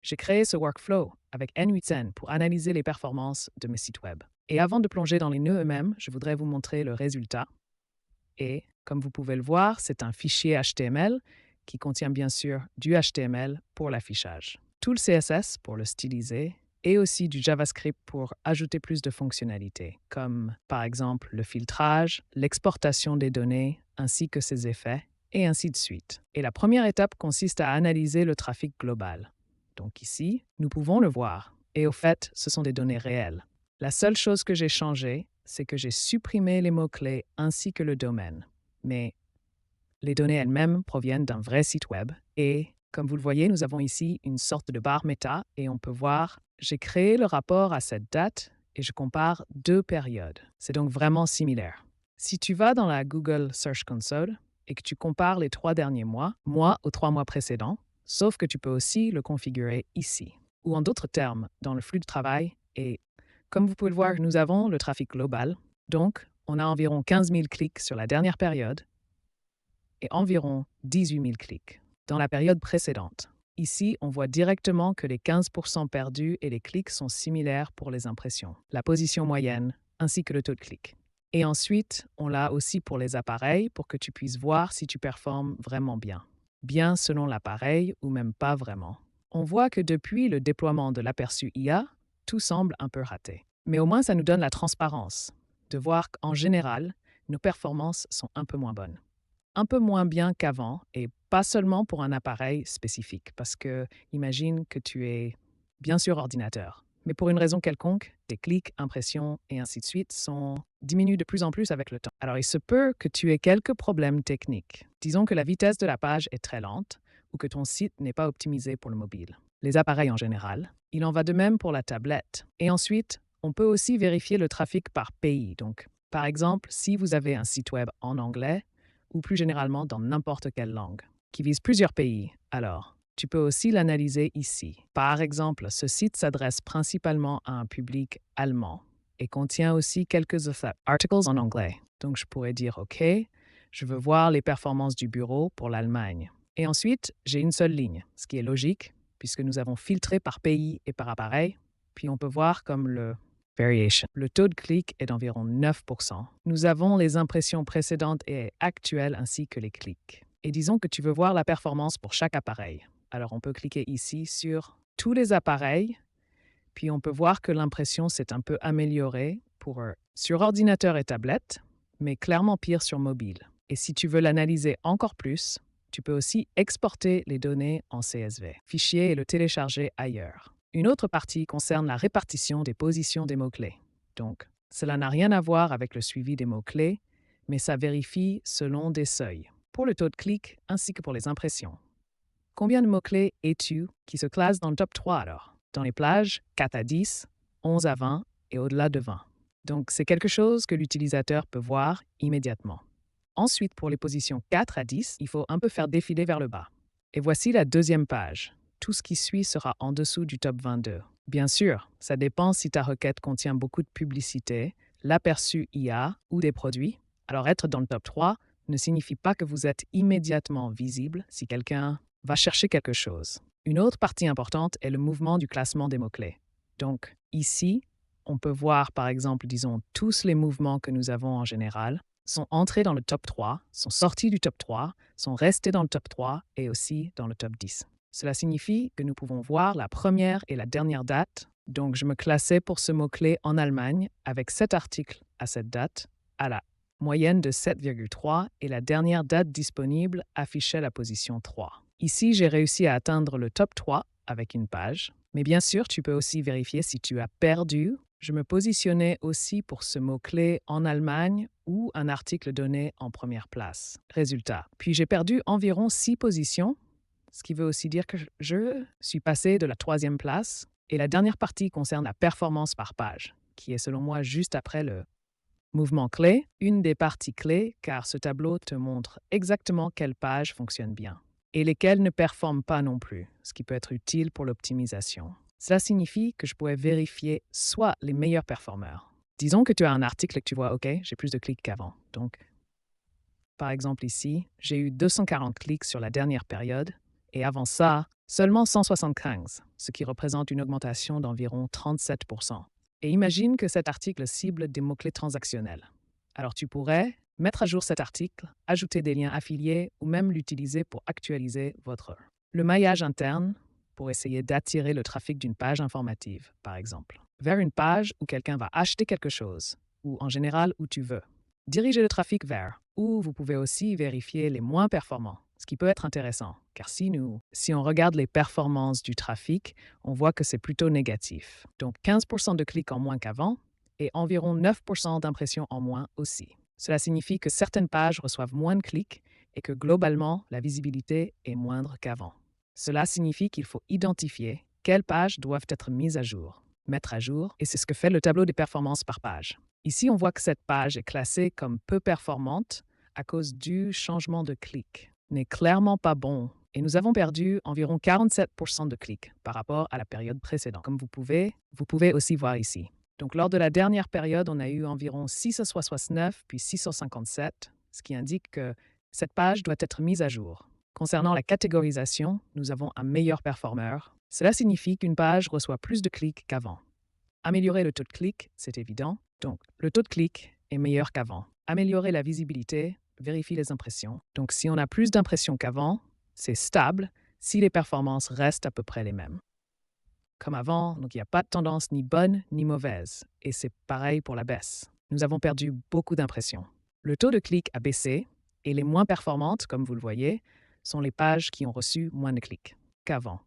J'ai créé ce workflow avec N8N pour analyser les performances de mes sites web. Et avant de plonger dans les nœuds eux-mêmes, je voudrais vous montrer le résultat. Et comme vous pouvez le voir, c'est un fichier HTML qui contient bien sûr du HTML pour l'affichage, tout le CSS pour le styliser et aussi du JavaScript pour ajouter plus de fonctionnalités, comme par exemple le filtrage, l'exportation des données ainsi que ses effets, et ainsi de suite. Et la première étape consiste à analyser le trafic global. Donc ici, nous pouvons le voir. Et au fait, ce sont des données réelles. La seule chose que j'ai changée, c'est que j'ai supprimé les mots-clés ainsi que le domaine. Mais les données elles-mêmes proviennent d'un vrai site web. Et comme vous le voyez, nous avons ici une sorte de barre méta et on peut voir, j'ai créé le rapport à cette date et je compare deux périodes. C'est donc vraiment similaire. Si tu vas dans la Google Search Console et que tu compares les 3 derniers mois aux 3 mois précédents, sauf que tu peux aussi le configurer ici. Ou en d'autres termes, dans le flux de travail. Et comme vous pouvez le voir, nous avons le trafic global. Donc, on a environ 15 000 clics sur la dernière période et environ 18 000 clics dans la période précédente. Ici, on voit directement que les 15% perdus et les clics sont similaires pour les impressions, la position moyenne ainsi que le taux de clic. Et ensuite, on l'a aussi pour les appareils pour que tu puisses voir si tu performes vraiment bien. Bien selon l'appareil ou même pas vraiment. On voit que depuis le déploiement de l'aperçu IA, tout semble un peu raté. Mais au moins, ça nous donne la transparence de voir qu'en général, nos performances sont un peu moins bonnes. Un peu moins bien qu'avant et pas seulement pour un appareil spécifique parce que imagine que tu es bien sûr ordinateur, mais pour une raison quelconque, tes clics, impressions et ainsi de suite diminuent de plus en plus avec le temps. Alors il se peut que tu aies quelques problèmes techniques. Disons que la vitesse de la page est très lente ou que ton site n'est pas optimisé pour le mobile. Les appareils en général. Il en va de même pour la tablette. Et ensuite, on peut aussi vérifier le trafic par pays. Donc, par exemple, si vous avez un site web en anglais, ou plus généralement dans n'importe quelle langue, qui vise plusieurs pays. Alors, tu peux aussi l'analyser ici. Par exemple, ce site s'adresse principalement à un public allemand et contient aussi quelques articles en anglais. Donc, je pourrais dire OK, je veux voir les performances du bureau pour l'Allemagne. Et ensuite, j'ai une seule ligne, ce qui est logique, puisque nous avons filtré par pays et par appareil. Puis on peut voir comme le variation. Le taux de clic est d'environ 9%. Nous avons les impressions précédentes et actuelles ainsi que les clics. Et disons que tu veux voir la performance pour chaque appareil. Alors on peut cliquer ici sur tous les appareils, puis on peut voir que l'impression s'est un peu améliorée sur ordinateur et tablette, mais clairement pire sur mobile. Et si tu veux l'analyser encore plus, tu peux aussi exporter les données en CSV, fichier et le télécharger ailleurs. Une autre partie concerne la répartition des positions des mots-clés. Donc, cela n'a rien à voir avec le suivi des mots-clés, mais ça vérifie selon des seuils, pour le taux de clic ainsi que pour les impressions. Combien de mots-clés es-tu qui se classent dans le top 3 alors? Dans les plages, 4 à 10, 11 à 20 et au-delà de 20. Donc, c'est quelque chose que l'utilisateur peut voir immédiatement. Ensuite, pour les positions 4 à 10, il faut un peu faire défiler vers le bas. Et voici la deuxième page. Tout ce qui suit sera en dessous du top 22. Bien sûr, ça dépend si ta requête contient beaucoup de publicité, l'aperçu IA ou des produits. Alors être dans le top 3 ne signifie pas que vous êtes immédiatement visible si quelqu'un va chercher quelque chose. Une autre partie importante est le mouvement du classement des mots-clés. Donc ici, on peut voir par exemple, disons, tous les mouvements que nous avons en général sont entrés dans le top 3, sont sortis du top 3, sont restés dans le top 3 et aussi dans le top 10. Cela signifie que nous pouvons voir la première et la dernière date. Donc, je me classais pour ce mot-clé en Allemagne avec 7 articles à cette date, à la moyenne de 7,3 et la dernière date disponible affichait la position 3. Ici, j'ai réussi à atteindre le top 3 avec une page. Mais bien sûr, tu peux aussi vérifier si tu as perdu. Je me positionnais aussi pour ce mot-clé en Allemagne ou un article donné en première place. Résultat. Puis j'ai perdu environ 6 positions, ce qui veut aussi dire que je suis passé de la 3e place. Et la dernière partie concerne la performance par page, qui est selon moi juste après le mouvement clé, une des parties clés, car ce tableau te montre exactement quelle page fonctionne bien et lesquelles ne performent pas non plus, ce qui peut être utile pour l'optimisation. Cela signifie que je pourrais vérifier soit les meilleurs performeurs. Disons que tu as un article et que tu vois, OK, j'ai plus de clics qu'avant. Donc, par exemple ici, j'ai eu 240 clics sur la dernière période, Et avant ça, seulement 175, ce qui représente une augmentation d'environ 37%. Et imagine que cet article cible des mots-clés transactionnels. Alors tu pourrais mettre à jour cet article, ajouter des liens affiliés ou même l'utiliser pour actualiser le maillage interne pour essayer d'attirer le trafic d'une page informative, par exemple, vers une page où quelqu'un va acheter quelque chose, ou en général où tu veux. Diriger le trafic vers, ou vous pouvez aussi vérifier les moins performants, ce qui peut être intéressant, car si on regarde les performances du trafic, on voit que c'est plutôt négatif. Donc 15% de clics en moins qu'avant et environ 9% d'impressions en moins aussi. Cela signifie que certaines pages reçoivent moins de clics et que globalement, la visibilité est moindre qu'avant. Cela signifie qu'il faut identifier quelles pages doivent être mises à jour, mettre à jour, et c'est ce que fait le tableau des performances par page. Ici, on voit que cette page est classée comme peu performante à cause du changement de clic. N'est clairement pas bon et nous avons perdu environ 47% de clics par rapport à la période précédente, comme vous pouvez aussi voir ici. Donc, lors de la dernière période, on a eu environ 669 puis 657, ce qui indique que cette page doit être mise à jour. Concernant la catégorisation, nous avons un meilleur performeur. Cela signifie qu'une page reçoit plus de clics qu'avant. Améliorer le taux de clic, c'est évident. Donc, le taux de clic est meilleur qu'avant. Améliorer la visibilité, vérifie les impressions. Donc, si on a plus d'impressions qu'avant, c'est stable si les performances restent à peu près les mêmes. Comme avant, donc il n'y a pas de tendance ni bonne ni mauvaise. Et c'est pareil pour la baisse. Nous avons perdu beaucoup d'impressions. Le taux de clic a baissé et les moins performantes, comme vous le voyez, sont les pages qui ont reçu moins de clics qu'avant.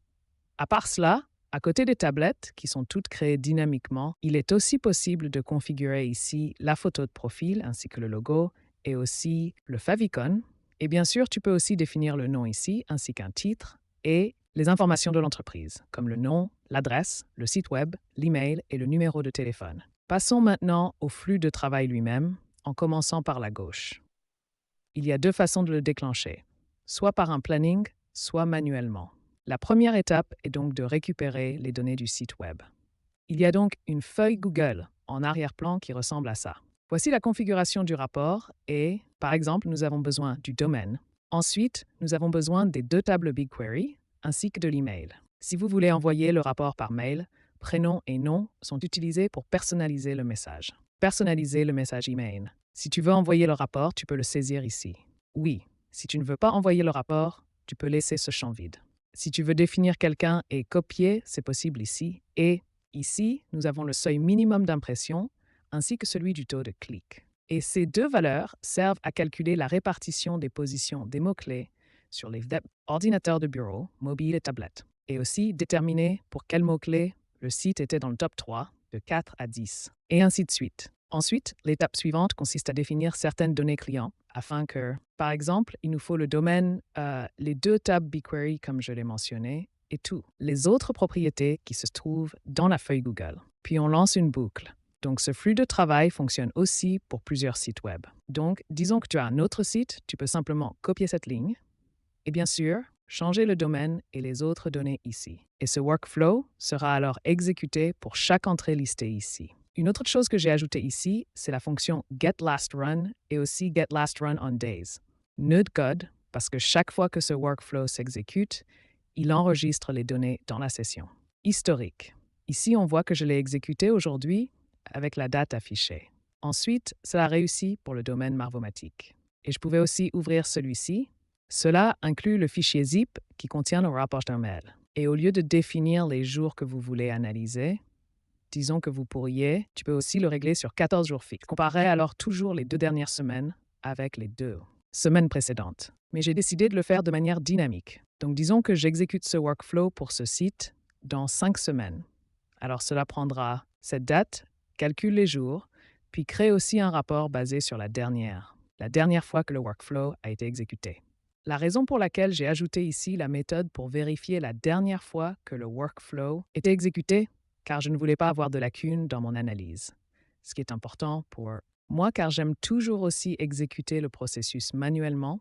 À part cela, à côté des tablettes, qui sont toutes créées dynamiquement, il est aussi possible de configurer ici la photo de profil ainsi que le logo et aussi le favicon. Et bien sûr, tu peux aussi définir le nom ici ainsi qu'un titre et les informations de l'entreprise, comme le nom, l'adresse, le site web, l'email et le numéro de téléphone. Passons maintenant au flux de travail lui-même, en commençant par la gauche. Il y a deux façons de le déclencher, soit par un planning, soit manuellement. La première étape est donc de récupérer les données du site web. Il y a donc une feuille Google en arrière-plan qui ressemble à ça. Voici la configuration du rapport et, par exemple, nous avons besoin du domaine. Ensuite, nous avons besoin des deux tables BigQuery ainsi que de l'email. Si vous voulez envoyer le rapport par mail, prénom et nom sont utilisés pour personnaliser le message. Personnaliser le message email. Si tu veux envoyer le rapport, tu peux le saisir ici. Oui, si tu ne veux pas envoyer le rapport, tu peux laisser ce champ vide. Si tu veux définir quelqu'un et copier, c'est possible ici. Et ici, nous avons le seuil minimum d'impression ainsi que celui du taux de clic. Et ces deux valeurs servent à calculer la répartition des positions des mots-clés sur les ordinateurs de bureau, mobile et tablette. Et aussi déterminer pour quels mots-clés le site était dans le top 3, de 4 à 10, et ainsi de suite. Ensuite, l'étape suivante consiste à définir certaines données clients afin que, par exemple, il nous faut le domaine, les deux tables BigQuery comme je l'ai mentionné, et tout. Les autres propriétés qui se trouvent dans la feuille Google. Puis on lance une boucle. Donc ce flux de travail fonctionne aussi pour plusieurs sites web. Donc, disons que tu as un autre site, tu peux simplement copier cette ligne et bien sûr, changer le domaine et les autres données ici. Et ce workflow sera alors exécuté pour chaque entrée listée ici. Une autre chose que j'ai ajoutée ici, c'est la fonction getLastRun et aussi getLastRun on days. Nœud de code, parce que chaque fois que ce workflow s'exécute, il enregistre les données dans la session. Historique. Ici, on voit que je l'ai exécuté aujourd'hui avec la date affichée. Ensuite, cela réussit pour le domaine Marvomatic. Et je pouvais aussi ouvrir celui-ci. Cela inclut le fichier zip qui contient le rapport mail. Et au lieu de définir les jours que vous voulez analyser, disons que tu peux aussi le régler sur 14 jours fixes. Comparez alors toujours les 2 dernières semaines avec les 2 semaines précédentes. Mais j'ai décidé de le faire de manière dynamique. Donc disons que j'exécute ce workflow pour ce site dans 5 semaines. Alors cela prendra cette date, calcule les jours, puis crée aussi un rapport basé sur la dernière fois que le workflow a été exécuté. La raison pour laquelle j'ai ajouté ici la méthode pour vérifier la dernière fois que le workflow était exécuté, car je ne voulais pas avoir de lacunes dans mon analyse. Ce qui est important pour moi, car j'aime toujours aussi exécuter le processus manuellement,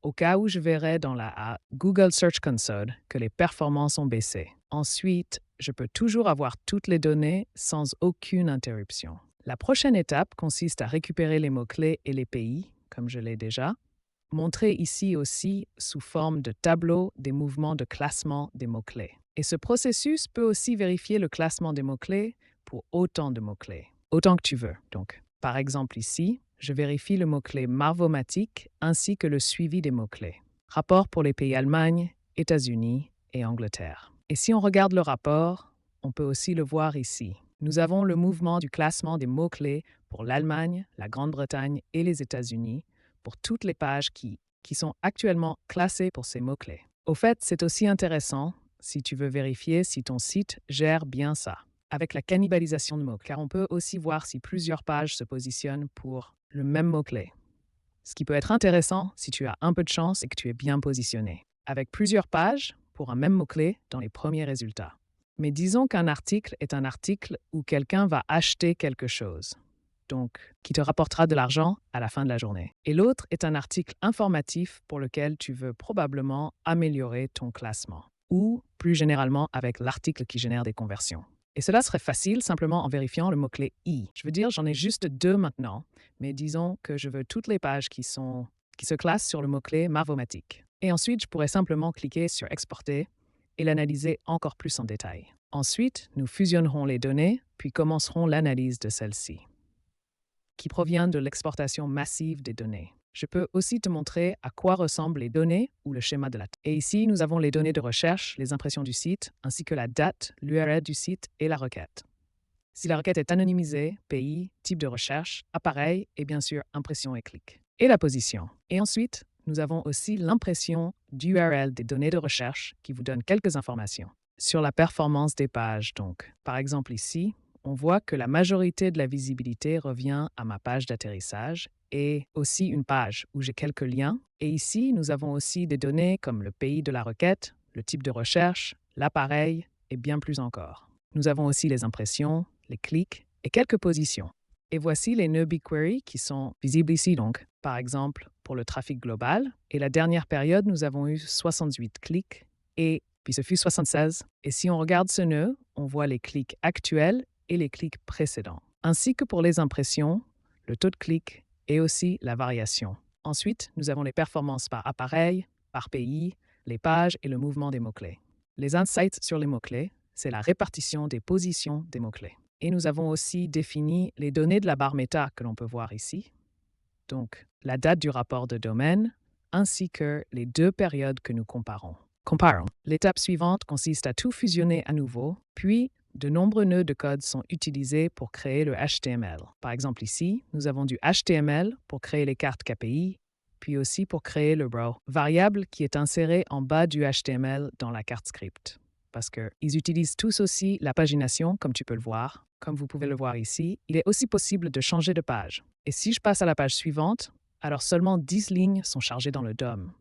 au cas où je verrais dans la Google Search Console que les performances ont baissé. Ensuite, je peux toujours avoir toutes les données sans aucune interruption. La prochaine étape consiste à récupérer les mots-clés et les pays, comme je l'ai déjà montré ici aussi sous forme de tableau des mouvements de classement des mots-clés. Et ce processus peut aussi vérifier le classement des mots-clés pour autant de mots-clés, autant que tu veux. Donc, par exemple ici, je vérifie le mot-clé marvomatique ainsi que le suivi des mots-clés. Rapport pour les pays Allemagne, États-Unis et Angleterre. Et si on regarde le rapport, on peut aussi le voir ici. Nous avons le mouvement du classement des mots-clés pour l'Allemagne, la Grande-Bretagne et les États-Unis pour toutes les pages qui sont actuellement classées pour ces mots-clés. Au fait, c'est aussi intéressant si tu veux vérifier si ton site gère bien ça, avec la cannibalisation de mots, car on peut aussi voir si plusieurs pages se positionnent pour le même mot-clé. Ce qui peut être intéressant si tu as un peu de chance et que tu es bien positionné, avec plusieurs pages pour un même mot-clé dans les premiers résultats. Mais disons qu'un article est un article où quelqu'un va acheter quelque chose, donc qui te rapportera de l'argent à la fin de la journée. Et l'autre est un article informatif pour lequel tu veux probablement améliorer ton classement, ou plus généralement avec l'article qui génère des conversions. Et cela serait facile simplement en vérifiant le mot-clé « i ». Je veux dire, j'en ai juste 2 maintenant, mais disons que je veux toutes les pages qui se classent sur le mot-clé marvomatique. Et ensuite, je pourrais simplement cliquer sur « Exporter » et l'analyser encore plus en détail. Ensuite, nous fusionnerons les données, puis commencerons l'analyse de celles-ci, qui provient de l'exportation massive des données. Je peux aussi te montrer à quoi ressemblent les données ou le schéma de la table. Et ici, nous avons les données de recherche, les impressions du site, ainsi que la date, l'URL du site et la requête. Si la requête est anonymisée, pays, type de recherche, appareil et bien sûr impression et clic. Et la position. Et ensuite, nous avons aussi l'impression d'URL des données de recherche qui vous donne quelques informations sur la performance des pages. Donc, par exemple ici, on voit que la majorité de la visibilité revient à ma page d'atterrissage et aussi une page où j'ai quelques liens. Et ici, nous avons aussi des données comme le pays de la requête, le type de recherche, l'appareil et bien plus encore. Nous avons aussi les impressions, les clics et quelques positions. Et voici les nœuds BigQuery qui sont visibles ici donc, par exemple, pour le trafic global. Et la dernière période, nous avons eu 68 clics et puis ce fut 76. Et si on regarde ce nœud, on voit les clics actuels et les clics précédents, ainsi que pour les impressions, le taux de clic et aussi la variation. Ensuite, nous avons les performances par appareil, par pays, les pages et le mouvement des mots-clés. Les insights sur les mots-clés, c'est la répartition des positions des mots-clés. Et nous avons aussi défini les données de la barre méta que l'on peut voir ici, donc la date du rapport de domaine, ainsi que les 2 périodes que nous comparons. L'étape suivante consiste à tout fusionner à nouveau, puis de nombreux nœuds de code sont utilisés pour créer le HTML. Par exemple ici, nous avons du HTML pour créer les cartes KPI, puis aussi pour créer le row, variable qui est inséré en bas du HTML dans la carte script. Parce qu'ils utilisent tous aussi la pagination, comme tu peux le voir. Comme vous pouvez le voir ici, il est aussi possible de changer de page. Et si je passe à la page suivante, alors seulement 10 lignes sont chargées dans le DOM,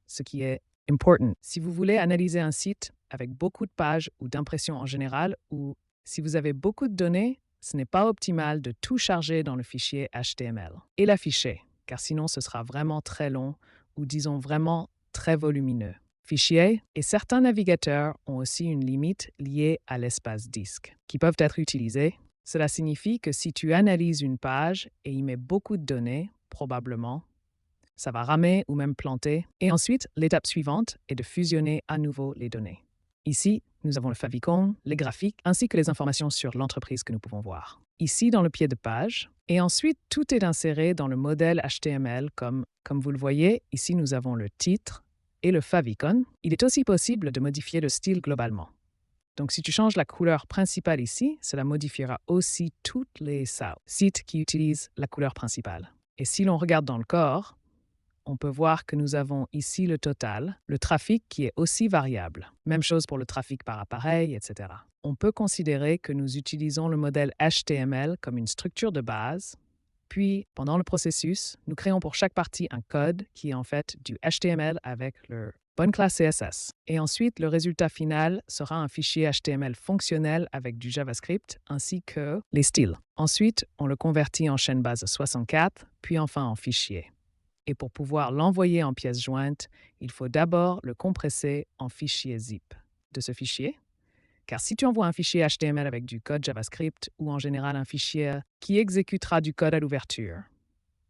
ce qui est important. Si vous voulez analyser un site avec beaucoup de pages ou d'impressions en général, ou si vous avez beaucoup de données, ce n'est pas optimal de tout charger dans le fichier HTML et l'afficher, car sinon ce sera vraiment très long ou disons vraiment très volumineux. Fichiers et certains navigateurs ont aussi une limite liée à l'espace disque qui peuvent être utilisés. Cela signifie que si tu analyses une page et y mets beaucoup de données, probablement, ça va ramer ou même planter. Et ensuite, l'étape suivante est de fusionner à nouveau les données. Ici, nous avons le favicon, les graphiques, ainsi que les informations sur l'entreprise que nous pouvons voir. Ici, dans le pied de page. Et ensuite, tout est inséré dans le modèle HTML comme vous le voyez. Ici, nous avons le titre et le favicon. Il est aussi possible de modifier le style globalement. Donc, si tu changes la couleur principale ici, cela modifiera aussi toutes les sites qui utilisent la couleur principale. Et si l'on regarde dans le corps, on peut voir que nous avons ici le total, le trafic qui est aussi variable. Même chose pour le trafic par appareil, etc. On peut considérer que nous utilisons le modèle HTML comme une structure de base, puis pendant le processus, nous créons pour chaque partie un code qui est en fait du HTML avec le bonne classe CSS. Et ensuite, le résultat final sera un fichier HTML fonctionnel avec du JavaScript ainsi que les styles. Ensuite, on le convertit en chaîne base 64, puis enfin en fichier. Et pour pouvoir l'envoyer en pièce jointe, il faut d'abord le compresser en fichier zip de ce fichier. Car si tu envoies un fichier HTML avec du code JavaScript ou en général un fichier qui exécutera du code à l'ouverture,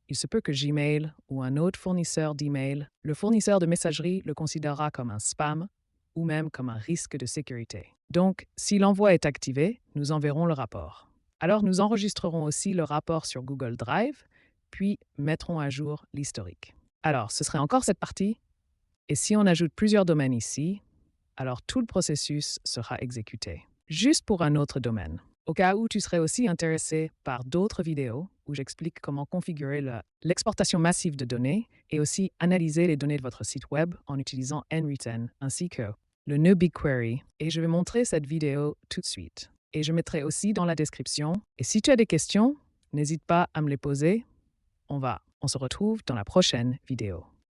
il se peut que Gmail ou un autre fournisseur d'email, le fournisseur de messagerie le considérera comme un spam ou même comme un risque de sécurité. Donc, si l'envoi est activé, nous enverrons le rapport. Alors, nous enregistrerons aussi le rapport sur Google Drive, puis mettrons à jour l'historique. Alors, ce serait encore cette partie. Et si on ajoute plusieurs domaines ici, alors tout le processus sera exécuté. Juste pour un autre domaine. Au cas où tu serais aussi intéressé par d'autres vidéos où j'explique comment configurer l'exportation massive de données et aussi analyser les données de votre site web en utilisant nReten ainsi que le nœud BigQuery. Et je vais montrer cette vidéo tout de suite. Et je mettrai aussi dans la description. Et si tu as des questions, n'hésite pas à me les poser. On se retrouve dans la prochaine vidéo.